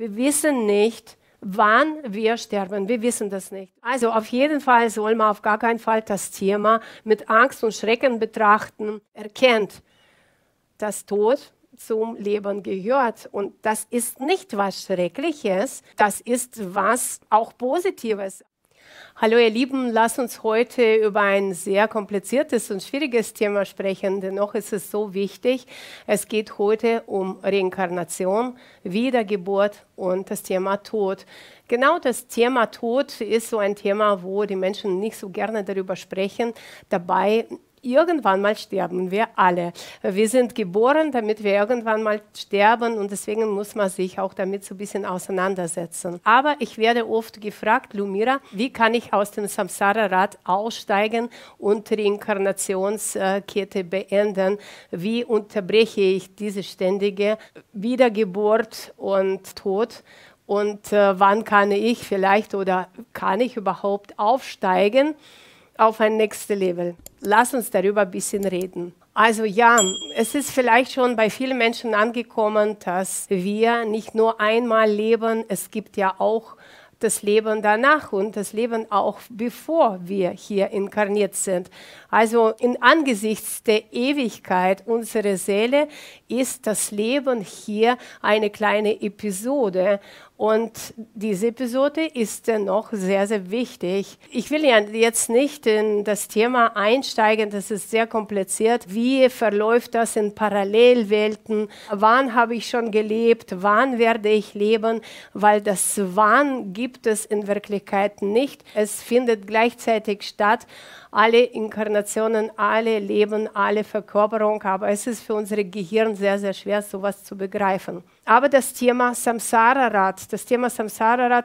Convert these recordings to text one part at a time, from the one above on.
Wir wissen nicht, wann wir sterben. Wir wissen das nicht. Also auf jeden Fall soll man auf gar keinen Fall das Thema mit Angst und Schrecken betrachten. Erkennt, dass Tod zum Leben gehört. Und das ist nicht was Schreckliches, das ist was auch Positives. Hallo ihr Lieben, lasst uns heute über ein sehr kompliziertes und schwieriges Thema sprechen. Dennoch ist es so wichtig. Es geht heute um Reinkarnation, Wiedergeburt und das Thema Tod. Genau das Thema Tod ist so ein Thema, wo die Menschen nicht so gerne darüber sprechen. Dabei irgendwann mal sterben wir alle. Wir sind geboren, damit wir irgendwann mal sterben und deswegen muss man sich auch damit so ein bisschen auseinandersetzen. Aber ich werde oft gefragt, Lumira, wie kann ich aus dem Samsara-Rad aussteigen und die Inkarnationskette beenden? Wie unterbreche ich diese ständige Wiedergeburt und Tod? Und wann kann ich vielleicht oder kann ich überhaupt aufsteigen auf ein nächstes Level? Lass uns darüber ein bisschen reden. Also ja, es ist vielleicht schon bei vielen Menschen angekommen, dass wir nicht nur einmal leben, es gibt ja auch das Leben danach und das Leben auch bevor wir hier inkarniert sind. Also in angesichts der Ewigkeit unserer Seele ist das Leben hier eine kleine Episode. Und diese Episode ist dennoch sehr, sehr wichtig. Ich will ja jetzt nicht in das Thema einsteigen, das ist sehr kompliziert. Wie verläuft das in Parallelwelten? Wann habe ich schon gelebt? Wann werde ich leben? Weil das Wann gibt es in Wirklichkeit nicht. Es findet gleichzeitig statt. Alle Inkarnationen, alle Leben, alle Verkörperung, aber es ist für unser Gehirn sehr, sehr schwer, sowas zu begreifen. Aber das Thema Samsara-Rad,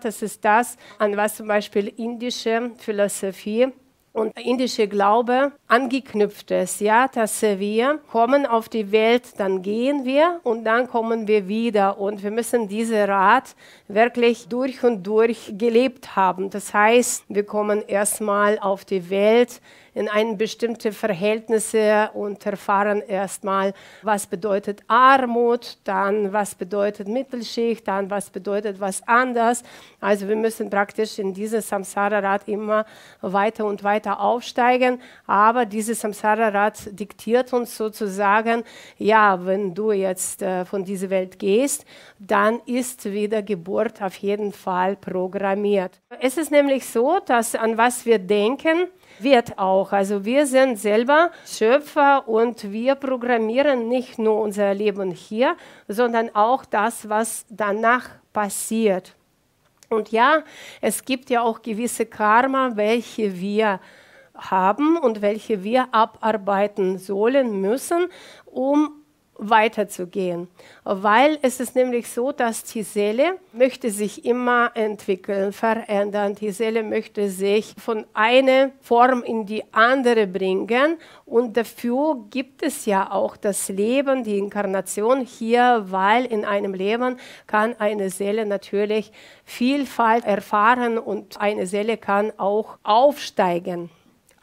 das ist das, an was zum Beispiel indische Philosophie und indische Glaube angeknüpft ist, ja, dass wir kommen auf die Welt, dann gehen wir und dann kommen wir wieder und wir müssen diese Rad wirklich durch und durch gelebt haben. Das heißt, wir kommen erstmal auf die Welt in ein bestimmte Verhältnisse und erfahren erstmal, was bedeutet Armut, dann was bedeutet Mittelschicht, dann was bedeutet was anders. Also wir müssen praktisch in dieses Samsara-Rad immer weiter und weiter aufsteigen, aber dieses Samsara-Rad diktiert uns sozusagen, ja, wenn du jetzt von dieser Welt gehst, dann ist Wiedergeburt auf jeden Fall programmiert. Es ist nämlich so, dass an was wir denken, wird auch. Also wir sind selber Schöpfer und wir programmieren nicht nur unser Leben hier, sondern auch das, was danach passiert. Und ja, es gibt ja auch gewisse Karma, welche wir haben und welche wir abarbeiten sollen müssen, um weiterzugehen. Weil es ist nämlich so, dass die Seele möchte sich immer entwickeln, verändern. Die Seele möchte sich von einer Form in die andere bringen und dafür gibt es ja auch das Leben, die Inkarnation hier, weil in einem Leben kann eine Seele natürlich Vielfalt erfahren und eine Seele kann auch aufsteigen.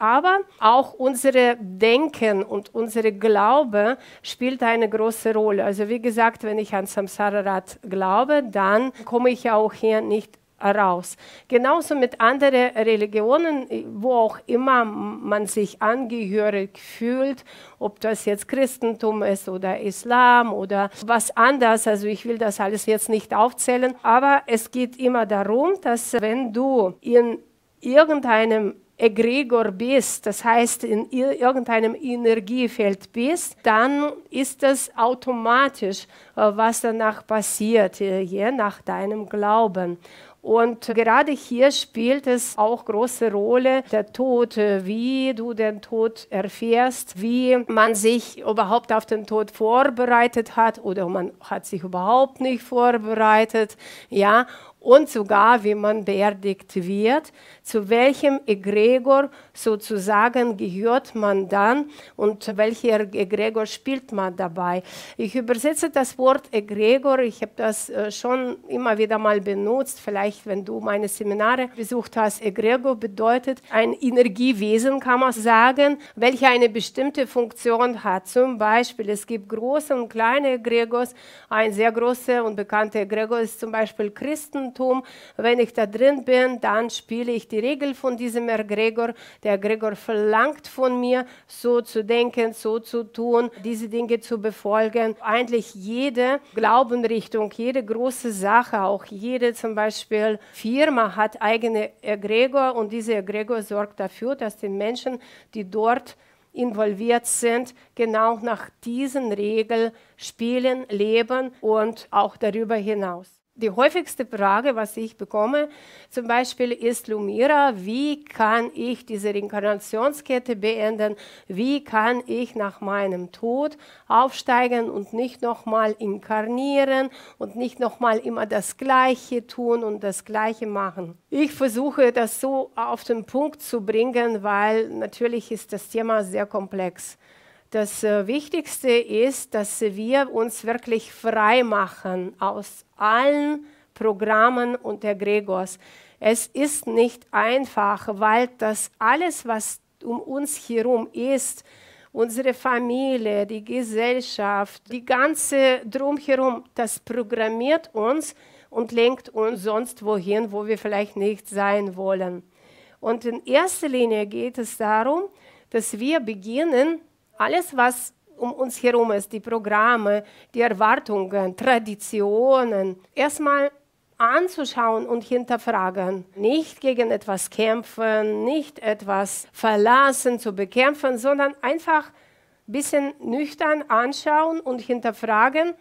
Aber auch unsere Denken und unsere Glaube spielt eine große Rolle. Also wie gesagt, wenn ich an Samsara-Rad glaube, dann komme ich auch hier nicht raus. Genauso mit anderen Religionen, wo auch immer man sich angehörig fühlt, ob das jetzt Christentum ist oder Islam oder was anderes. Also ich will das alles jetzt nicht aufzählen, aber es geht immer darum, dass wenn du in irgendeinem Egregor bist, das heißt in irgendeinem Energiefeld bist, dann ist das automatisch, was danach passiert, je nach deinem Glauben. Und gerade hier spielt es auch große Rolle, der Tod, wie du den Tod erfährst, wie man sich überhaupt auf den Tod vorbereitet hat oder man hat sich überhaupt nicht vorbereitet, ja. Und sogar, wie man beerdigt wird, zu welchem Egregor sozusagen gehört man dann und welcher Egregor spielt man dabei. Ich übersetze das Wort Wort Egregor, ich habe das schon immer wieder mal benutzt, vielleicht wenn du meine Seminare besucht hast. Egregor bedeutet ein Energiewesen, kann man sagen, welche eine bestimmte Funktion hat. Zum Beispiel, es gibt große und kleine Egregors. Ein sehr großer und bekannter Egregor ist zum Beispiel Christentum. Wenn ich da drin bin, dann spiele ich die Regel von diesem Egregor. Der Egregor verlangt von mir, so zu denken, so zu tun, diese Dinge zu befolgen. Eigentlich jede Glaubenrichtung, jede große Sache, auch jede zum Beispiel Firma hat eigene Egregor und diese Egregor sorgt dafür, dass die Menschen, die dort involviert sind, genau nach diesen Regeln spielen, leben und auch darüber hinaus. Die häufigste Frage, was ich bekomme, zum Beispiel ist, Lumira, wie kann ich diese Reinkarnationskette beenden? Wie kann ich nach meinem Tod aufsteigen und nicht nochmal inkarnieren und nicht nochmal immer das Gleiche tun und das Gleiche machen? Ich versuche das so auf den Punkt zu bringen, weil natürlich ist das Thema sehr komplex. Das Wichtigste ist, dass wir uns wirklich frei machen aus allen Programmen und Egregors. Es ist nicht einfach, weil das alles, was um uns herum ist, unsere Familie, die Gesellschaft, die ganze Drumherum, das programmiert uns und lenkt uns sonst wohin, wo wir vielleicht nicht sein wollen. Und in erster Linie geht es darum, dass wir beginnen, alles, was um uns herum ist, die Programme, die Erwartungen, Traditionen, erstmal anzuschauen und hinterfragen. Nicht gegen etwas kämpfen, nicht etwas verlassen, zu bekämpfen, sondern einfach ein bisschen nüchtern anschauen und hinterfragen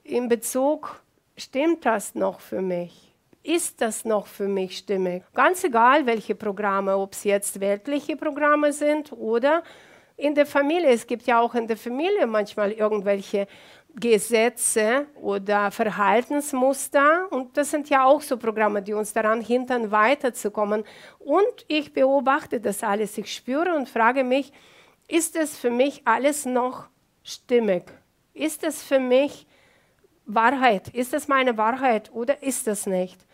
in Bezug, stimmt das noch für mich? Ist das noch für mich stimmig? Ganz egal, welche Programme, ob es jetzt weltliche Programme sind oder in der Familie. Es gibt ja auch in der Familie manchmal irgendwelche Gesetze oder Verhaltensmuster und das sind ja auch so Programme, die uns daran hindern, weiterzukommen. Und ich beobachte das alles, ich spüre und frage mich, ist es für mich alles noch stimmig? Ist es für mich Wahrheit? Ist es meine Wahrheit oder ist es nicht?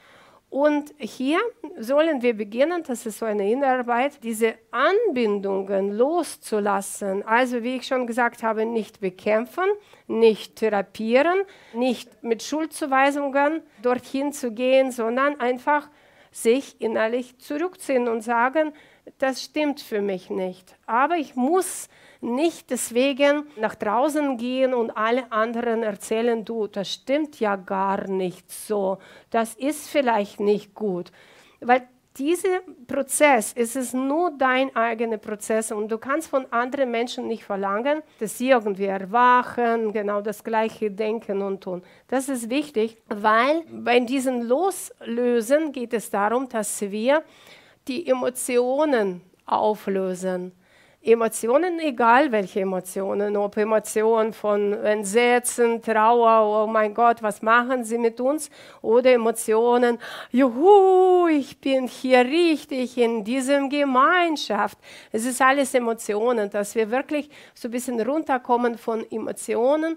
Und hier sollen wir beginnen, das ist so eine Innenarbeit, diese Anbindungen loszulassen. Also wie ich schon gesagt habe, nicht bekämpfen, nicht therapieren, nicht mit Schuldzuweisungen dorthin zu gehen, sondern einfach sich innerlich zurückziehen und sagen, das stimmt für mich nicht. Aber ich muss nicht deswegen nach draußen gehen und alle anderen erzählen, du, das stimmt ja gar nicht so, das ist vielleicht nicht gut. Weil dieser Prozess, es ist nur dein eigener Prozess und du kannst von anderen Menschen nicht verlangen, dass sie irgendwie erwachen, genau das Gleiche denken und tun. Das ist wichtig, weil bei diesem Loslösen geht es darum, dass wir die Emotionen auflösen. Emotionen, egal welche Emotionen, ob Emotionen von Entsetzen, Trauer, oh mein Gott, was machen sie mit uns? Oder Emotionen, juhu, ich bin hier richtig in dieser Gemeinschaft. Es ist alles Emotionen, dass wir wirklich so ein bisschen runterkommen von Emotionen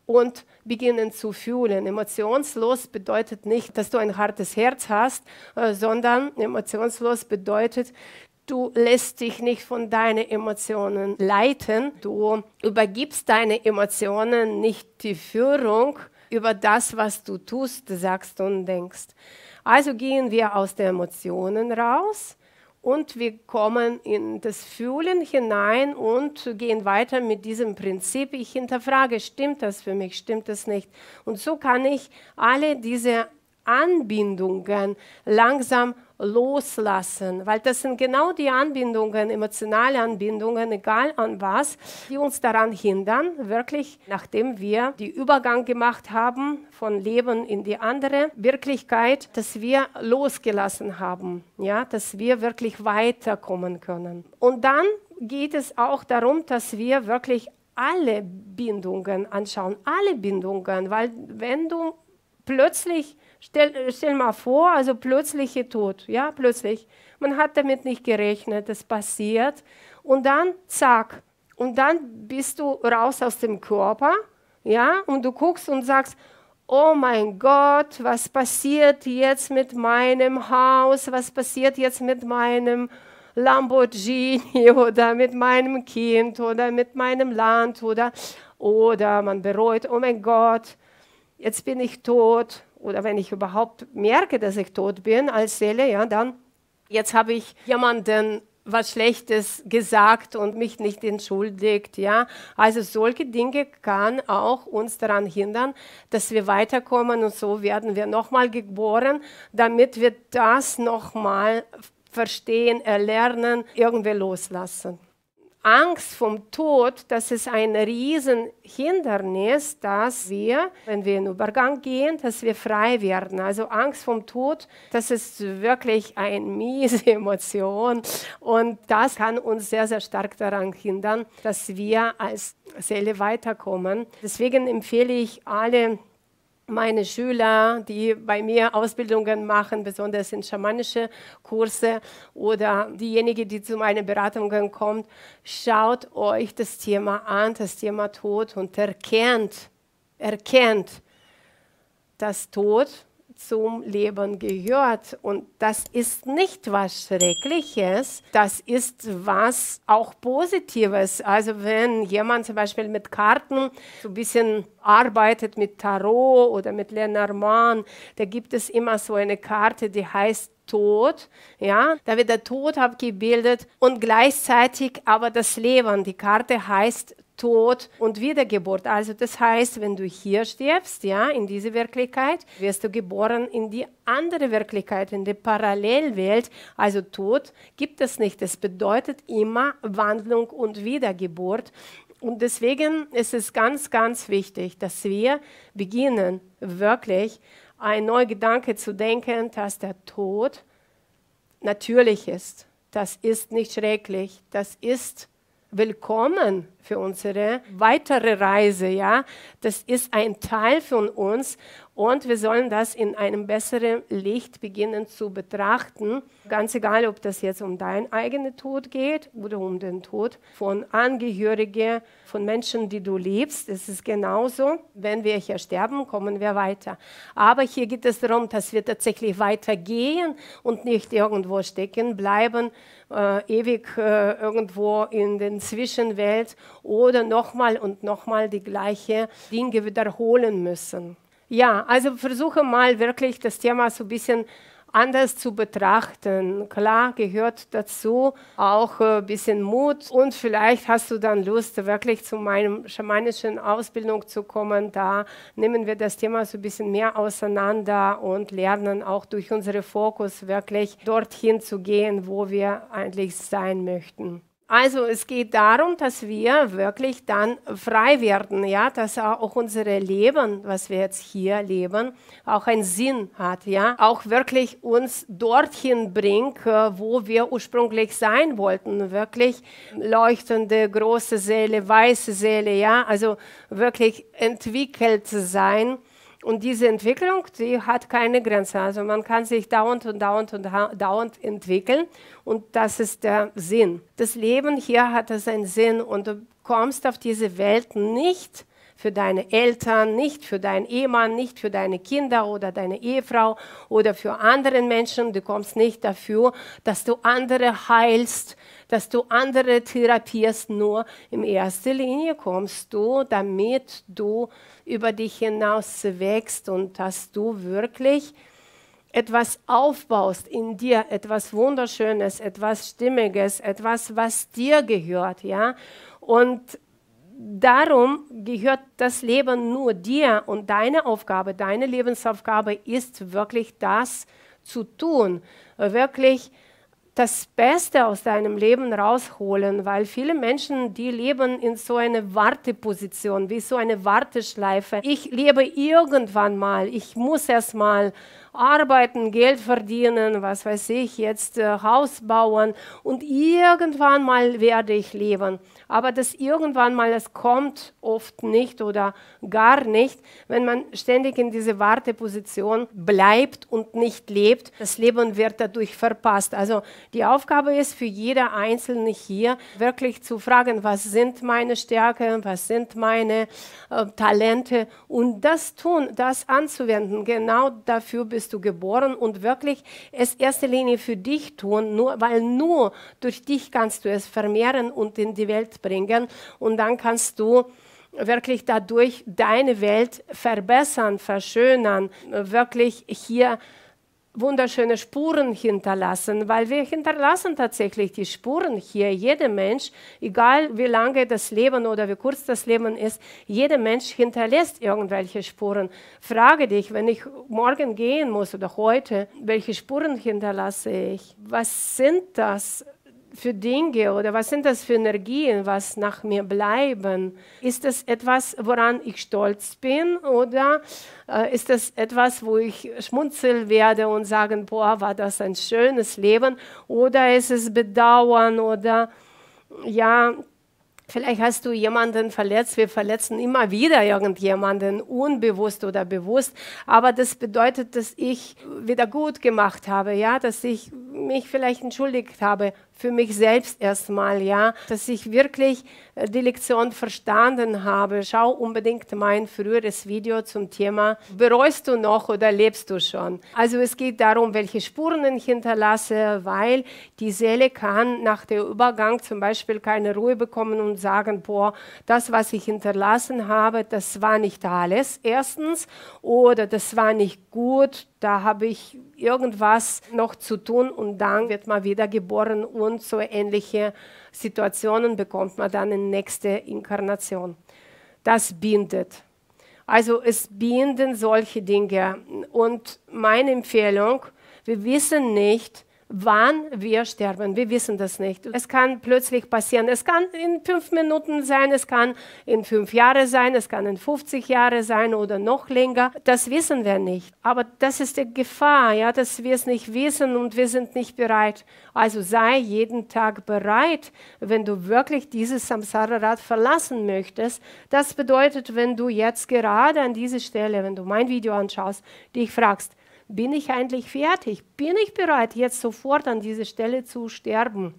und beginnen zu fühlen. Emotionslos bedeutet nicht, dass du ein hartes Herz hast, sondern emotionslos bedeutet, du lässt dich nicht von deinen Emotionen leiten. Du übergibst deine Emotionen nicht die Führung über das, was du tust, sagst und denkst. Also gehen wir aus den Emotionen raus und wir kommen in das Fühlen hinein und gehen weiter mit diesem Prinzip. Ich hinterfrage, stimmt das für mich, stimmt das nicht? Und so kann ich alle diese Anbindungen langsam loslassen, weil das sind genau die Anbindungen, emotionale Anbindungen, egal an was, die uns daran hindern, wirklich, nachdem wir den Übergang gemacht haben von Leben in die andere Wirklichkeit, dass wir losgelassen haben, ja, dass wir wirklich weiterkommen können. Und dann geht es auch darum, dass wir wirklich alle Bindungen anschauen, alle Bindungen, weil wenn du plötzlich, stell mal vor, also plötzliche Tod, ja, plötzlich. Man hat damit nicht gerechnet, das passiert. Und dann, zack, und dann bist du raus aus dem Körper, ja, und du guckst und sagst, oh mein Gott, was passiert jetzt mit meinem Haus, was passiert jetzt mit meinem Lamborghini oder mit meinem Kind oder mit meinem Land oder man bereut, oh mein Gott, jetzt bin ich tot. Oder wenn ich überhaupt merke, dass ich tot bin als Seele, ja, dann, jetzt habe ich jemanden was Schlechtes gesagt und mich nicht entschuldigt, ja. Also solche Dinge kann auch uns daran hindern, dass wir weiterkommen und so werden wir nochmal geboren, damit wir das nochmal verstehen, erlernen, irgendwie loslassen. Angst vom Tod, das ist ein Riesenhindernis, dass wir, wenn wir in den Übergang gehen, dass wir frei werden. Also Angst vom Tod, das ist wirklich eine miese Emotion und das kann uns sehr, sehr stark daran hindern, dass wir als Seele weiterkommen. Deswegen empfehle ich alle meine Schüler, die bei mir Ausbildungen machen, besonders in schamanische Kurse oder diejenigen, die zu meinen Beratungen kommen, schaut euch das Thema an, das Thema Tod und erkennt, dass Tod zum Leben gehört. Und das ist nicht was Schreckliches, das ist was auch Positives. Also wenn jemand zum Beispiel mit Karten so ein bisschen arbeitet, mit Tarot oder mit Lenormand, da gibt es immer so eine Karte, die heißt Tod, ja, da wird der Tod abgebildet und gleichzeitig aber das Leben. Die Karte heißt Tod und Wiedergeburt. Also das heißt, wenn du hier stirbst, ja, in diese Wirklichkeit, wirst du geboren in die andere Wirklichkeit, in die Parallelwelt. Also Tod gibt es nicht. Es bedeutet immer Wandlung und Wiedergeburt. Und deswegen ist es ganz, ganz wichtig, dass wir beginnen, wirklich ein neuer Gedanke zu denken, dass der Tod natürlich ist. Das ist nicht schrecklich. Das ist willkommen für unsere weitere Reise, ja. Das ist ein Teil von uns und wir sollen das in einem besseren Licht beginnen zu betrachten. Ganz egal, ob das jetzt um deinen eigenen Tod geht oder um den Tod von Angehörigen, von Menschen, die du liebst. Es ist genauso. Wenn wir hier sterben, kommen wir weiter. Aber hier geht es darum, dass wir tatsächlich weitergehen und nicht irgendwo stecken bleiben, ewig irgendwo in den Zwischenwelt oder nochmal und nochmal die gleichen Dinge wiederholen müssen. Ja, also versuche mal wirklich das Thema so ein bisschen anders zu betrachten. Klar gehört dazu auch ein bisschen Mut und vielleicht hast du dann Lust, wirklich zu meinem schamanischen Ausbildung zu kommen. Da nehmen wir das Thema so ein bisschen mehr auseinander und lernen auch durch unseren Fokus wirklich dorthin zu gehen, wo wir eigentlich sein möchten. Also es geht darum, dass wir wirklich dann frei werden, ja, dass auch unser Leben, was wir jetzt hier leben, auch einen Sinn hat, ja, auch wirklich uns dorthin bringt, wo wir ursprünglich sein wollten, wirklich leuchtende große Seele, weiße Seele, ja, also wirklich entwickelt sein. Und diese Entwicklung, die hat keine Grenze. Also man kann sich dauernd entwickeln und das ist der Sinn. Das Leben hier hat es einen Sinn und du kommst auf diese Welt nicht für deine Eltern, nicht für deinen Ehemann, nicht für deine Kinder oder deine Ehefrau oder für andere Menschen. Du kommst nicht dafür, dass du andere heilst, dass du andere therapierst. Nur in erster Linie kommst du, damit du über dich hinaus wächst und dass du wirklich etwas aufbaust in dir, etwas Wunderschönes, etwas Stimmiges, etwas, was dir gehört, ja. Und darum gehört das Leben nur dir und deine Aufgabe, deine Lebensaufgabe ist wirklich das zu tun, wirklich das Beste aus deinem Leben rausholen, weil viele Menschen, die leben in so einer Warteposition, wie so eine Warteschleife. Ich lebe irgendwann mal, ich muss erst mal arbeiten, Geld verdienen, was weiß ich, jetzt Haus bauen und irgendwann mal werde ich leben. Aber das irgendwann mal, das kommt oft nicht oder gar nicht, wenn man ständig in diese Warteposition bleibt und nicht lebt. Das Leben wird dadurch verpasst. Also die Aufgabe ist für jeder Einzelne hier wirklich zu fragen, was sind meine Stärken, was sind meine Talente und das tun, das anzuwenden. Genau dafür bist du geboren und wirklich es in erster Linie für dich tun, weil nur durch dich kannst du es vermehren und in die Welt bringen und dann kannst du wirklich dadurch deine Welt verbessern, verschönern, wirklich hier wunderschöne Spuren hinterlassen, weil wir hinterlassen tatsächlich die Spuren hier. Jeder Mensch, egal wie lange das Leben oder wie kurz das Leben ist, jeder Mensch hinterlässt irgendwelche Spuren. Frage dich, wenn ich morgen gehen muss oder heute, welche Spuren hinterlasse ich? Was sind das für Dinge oder was sind das für Energien, was nach mir bleiben? Ist das etwas, woran ich stolz bin oder ist das etwas, wo ich schmunzeln werde und sagen, boah, war das ein schönes Leben? Oder ist es Bedauern oder ja, vielleicht hast du jemanden verletzt. Wir verletzen immer wieder irgendjemanden, unbewusst oder bewusst. Aber das bedeutet, dass ich wieder gut gemacht habe, ja, dass ich mich vielleicht entschuldigt habe für mich selbst erstmal, ja, dass ich wirklich die Lektion verstanden habe. Schau unbedingt mein früheres Video zum Thema, bereust du noch oder lebst du schon? Also es geht darum, welche Spuren ich hinterlasse, weil die Seele kann nach dem Übergang zum Beispiel keine Ruhe bekommen und sagen, boah, das, was ich hinterlassen habe, das war nicht alles, erstens, oder das war nicht gut, da habe ich irgendwas noch zu tun und dann wird man wieder geboren und so ähnliche Situationen bekommt man dann in nächste Inkarnation. Das bindet. Also es binden solche Dinge und meine Empfehlung, wir wissen nicht, wann wir sterben. Wir wissen das nicht. Es kann plötzlich passieren. Es kann in 5 Minuten sein, es kann in 5 Jahren sein, es kann in 50 Jahren sein oder noch länger. Das wissen wir nicht. Aber das ist die Gefahr, ja, dass wir es nicht wissen und wir sind nicht bereit. Also sei jeden Tag bereit, wenn du wirklich dieses Samsara-Rad verlassen möchtest. Das bedeutet, wenn du jetzt gerade an dieser Stelle, wenn du mein Video anschaust, dich fragst, bin ich eigentlich fertig? Bin ich bereit, jetzt sofort an dieser Stelle zu sterben?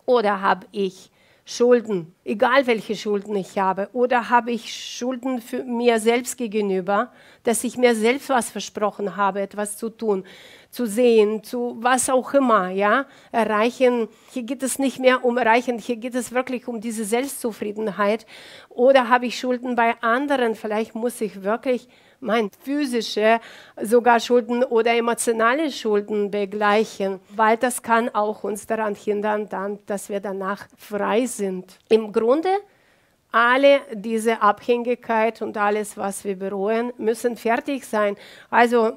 Oder habe ich Schulden, egal welche Schulden ich habe? Oder habe ich Schulden für mir selbst gegenüber, dass ich mir selbst was versprochen habe, etwas zu tun, zu sehen, zu was auch immer, ja, erreichen. Hier geht es nicht mehr um Erreichen, hier geht es wirklich um diese Selbstzufriedenheit. Oder habe ich Schulden bei anderen? Vielleicht muss ich wirklich physische sogar Schulden oder emotionale Schulden begleichen, weil das kann auch uns daran hindern, dass wir danach frei sind. Im Grunde alle diese Abhängigkeit und alles, was wir bereuen, müssen fertig sein. Also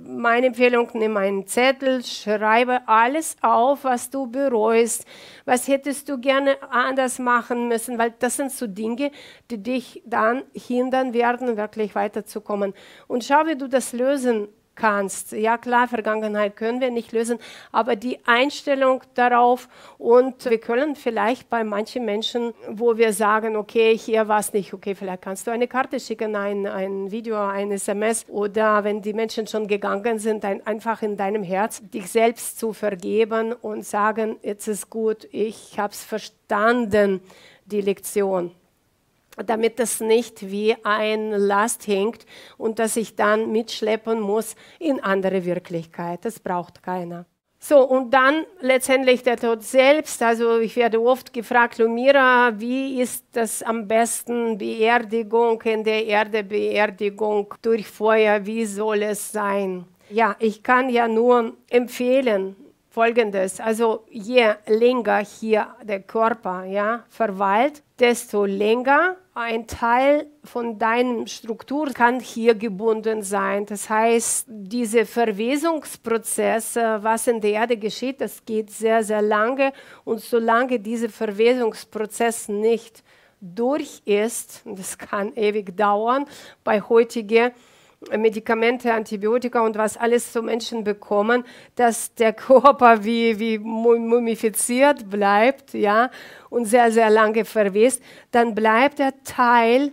meine Empfehlung, nimm einen Zettel, schreibe alles auf, was du bereust, was hättest du gerne anders machen müssen, weil das sind so Dinge, die dich dann hindern werden, wirklich weiterzukommen. Und schau, wie du das lösen kannst. Ja klar, Vergangenheit können wir nicht lösen, aber die Einstellung darauf und wir können vielleicht bei manchen Menschen, wo wir sagen, okay, hier war es nicht, okay, vielleicht kannst du eine Karte schicken, ein Video, ein SMS oder wenn die Menschen schon gegangen sind, einfach in deinem Herz dich selbst zu vergeben und sagen, jetzt ist gut, ich habe es verstanden, die Lektion. Damit das nicht wie ein Last hängt und dass ich dann mitschleppen muss in andere Wirklichkeit. Das braucht keiner. So, und dann letztendlich der Tod selbst. Also ich werde oft gefragt, Lumira, wie ist das am besten, Beerdigung in der Erde, Beerdigung durch Feuer, wie soll es sein? Ja, ich kann ja nur empfehlen, Folgendes, also je länger hier der Körper verweilt, desto länger ein Teil von deiner Struktur kann hier gebunden sein. Das heißt, diese Verwesungsprozesse, was in der Erde geschieht, das geht sehr, sehr lange. Und solange dieser Verwesungsprozess nicht durch ist, das kann ewig dauern, bei heutigen Medikamente, Antibiotika und was alles so Menschen bekommen, dass der Körper wie mumifiziert bleibt, ja, und sehr, sehr lange verwest, dann bleibt der Teil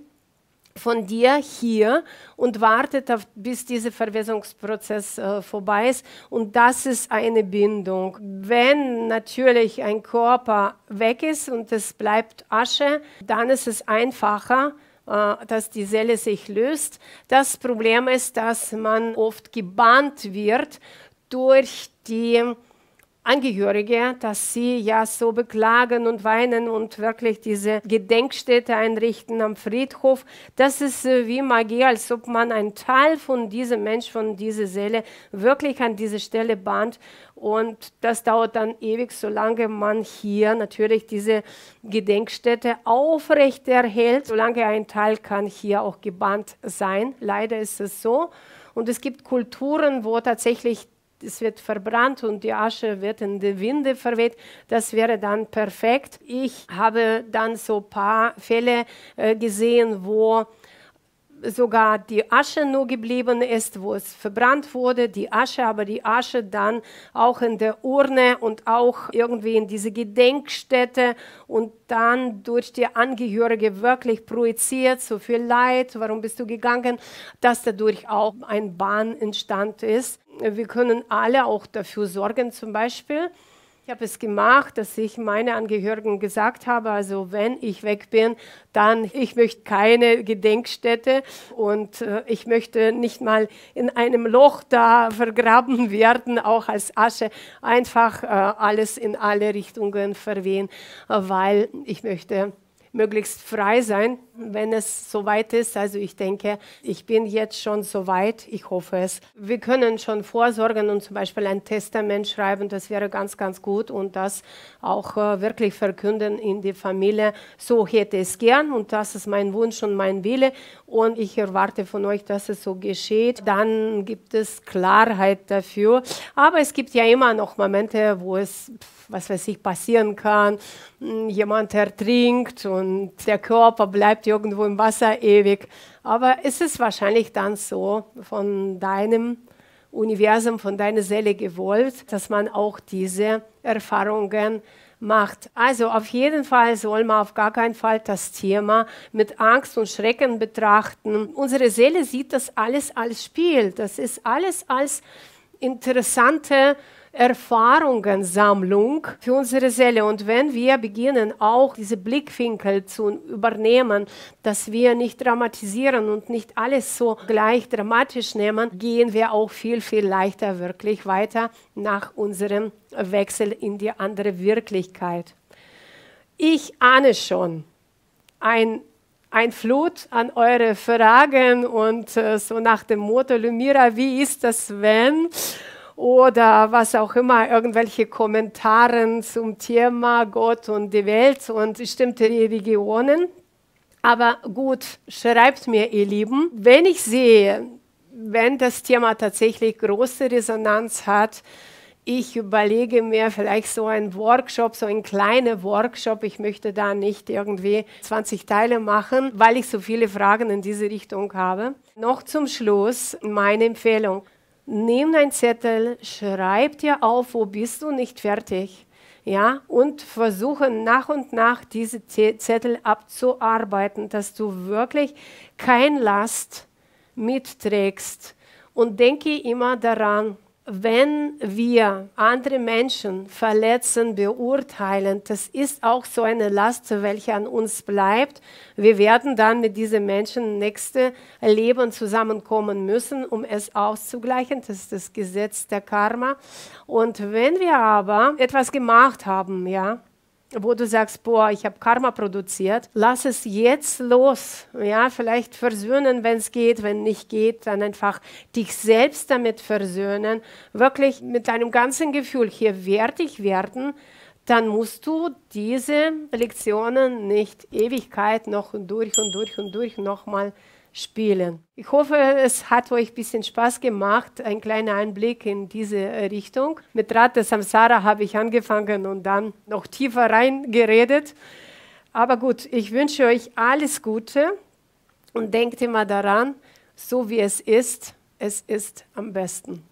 von dir hier und wartet, bis dieser Verwesungsprozess vorbei ist. Und das ist eine Bindung. Wenn natürlich ein Körper weg ist und es bleibt Asche, dann ist es einfacher, dass die Seele sich löst. Das Problem ist, dass man oft gebannt wird durch die Angehörige, dass sie ja so beklagen und weinen und wirklich diese Gedenkstätte einrichten am Friedhof. Das ist wie Magie, als ob man einen Teil von diesem Mensch, von dieser Seele wirklich an diese Stelle bannt. Und das dauert dann ewig, solange man hier natürlich diese Gedenkstätte aufrecht erhält. Solange ein Teil kann hier auch gebannt sein. Leider ist es so. Und es gibt Kulturen, wo tatsächlich es wird verbrannt und die Asche wird in die Winde verweht. Das wäre dann perfekt. Ich habe dann so ein paar Fälle gesehen, wo sogar die Asche nur geblieben ist, wo es verbrannt wurde, die Asche, aber die Asche dann auch in der Urne und auch irgendwie in diese Gedenkstätte und dann durch die Angehörige wirklich projiziert, so viel Leid, warum bist du gegangen, dass dadurch auch ein Bann entstanden ist. Wir können alle auch dafür sorgen, zum Beispiel. Ich habe es gemacht, dass ich meine Angehörigen gesagt habe, also wenn ich weg bin, dann ich möchte keine Gedenkstätte und ich möchte nicht mal in einem Loch da vergraben werden, auch als Asche, einfach alles in alle Richtungen verwehen, weil ich möchte möglichst frei sein, wenn es soweit ist. Also ich denke, ich bin jetzt schon soweit, ich hoffe es. Wir können schon vorsorgen und zum Beispiel ein Testament schreiben, das wäre ganz, ganz gut und das auch wirklich verkünden in die Familie. So hätte es gern und das ist mein Wunsch und mein Wille und ich erwarte von euch, dass es so geschieht. Dann gibt es Klarheit dafür, aber es gibt ja immer noch Momente, wo es, was weiß ich, passieren kann. Jemand ertrinkt und der Körper bleibt irgendwo im Wasser ewig. Aber es ist wahrscheinlich dann so von deinem Universum, von deiner Seele gewollt, dass man auch diese Erfahrungen macht. Also auf jeden Fall soll man auf gar keinen Fall das Thema mit Angst und Schrecken betrachten. Unsere Seele sieht das alles als Spiel. Das ist alles als interessante Erfahrungssammlung für unsere Seele. Und wenn wir beginnen, auch diese Blickwinkel zu übernehmen, dass wir nicht dramatisieren und nicht alles so gleich dramatisch nehmen, gehen wir auch viel, viel leichter wirklich weiter nach unserem Wechsel in die andere Wirklichkeit. Ich ahne schon ein Flut an eure Fragen und so nach dem Motto, Lumira, wie ist das, wenn? Oder was auch immer, irgendwelche Kommentare zum Thema Gott und die Welt und bestimmte Religionen. Aber gut, schreibt mir, ihr Lieben, wenn ich sehe, wenn das Thema tatsächlich große Resonanz hat, ich überlege mir vielleicht so einen Workshop, so einen kleinen Workshop. Ich möchte da nicht irgendwie 20 Teile machen, weil ich so viele Fragen in diese Richtung habe. Noch zum Schluss meine Empfehlung. Nimm einen Zettel, schreib dir auf, wo bist du nicht fertig, ja, und versuche nach und nach diese Zettel abzuarbeiten, dass du wirklich kein Last mitträgst. Und denke immer daran, wenn wir andere Menschen verletzen, beurteilen, das ist auch so eine Last, welche an uns bleibt. Wir werden dann mit diesen Menschen nächste Leben zusammenkommen müssen, um es auszugleichen. Das ist das Gesetz der Karma. Und wenn wir aber etwas gemacht haben, ja, wo du sagst, boah, ich habe Karma produziert, lass es jetzt los. Ja, vielleicht versöhnen, wenn es geht, wenn nicht geht, dann einfach dich selbst damit versöhnen, wirklich mit deinem ganzen Gefühl, hier werde ich werden, dann musst du diese Lektionen nicht Ewigkeit noch und durch nochmal spielen. Ich hoffe, es hat euch ein bisschen Spaß gemacht, ein kleiner Einblick in diese Richtung. Mit Radha Samsara habe ich angefangen und dann noch tiefer reingeredet. Aber gut, ich wünsche euch alles Gute und denkt immer daran, so wie es ist am besten.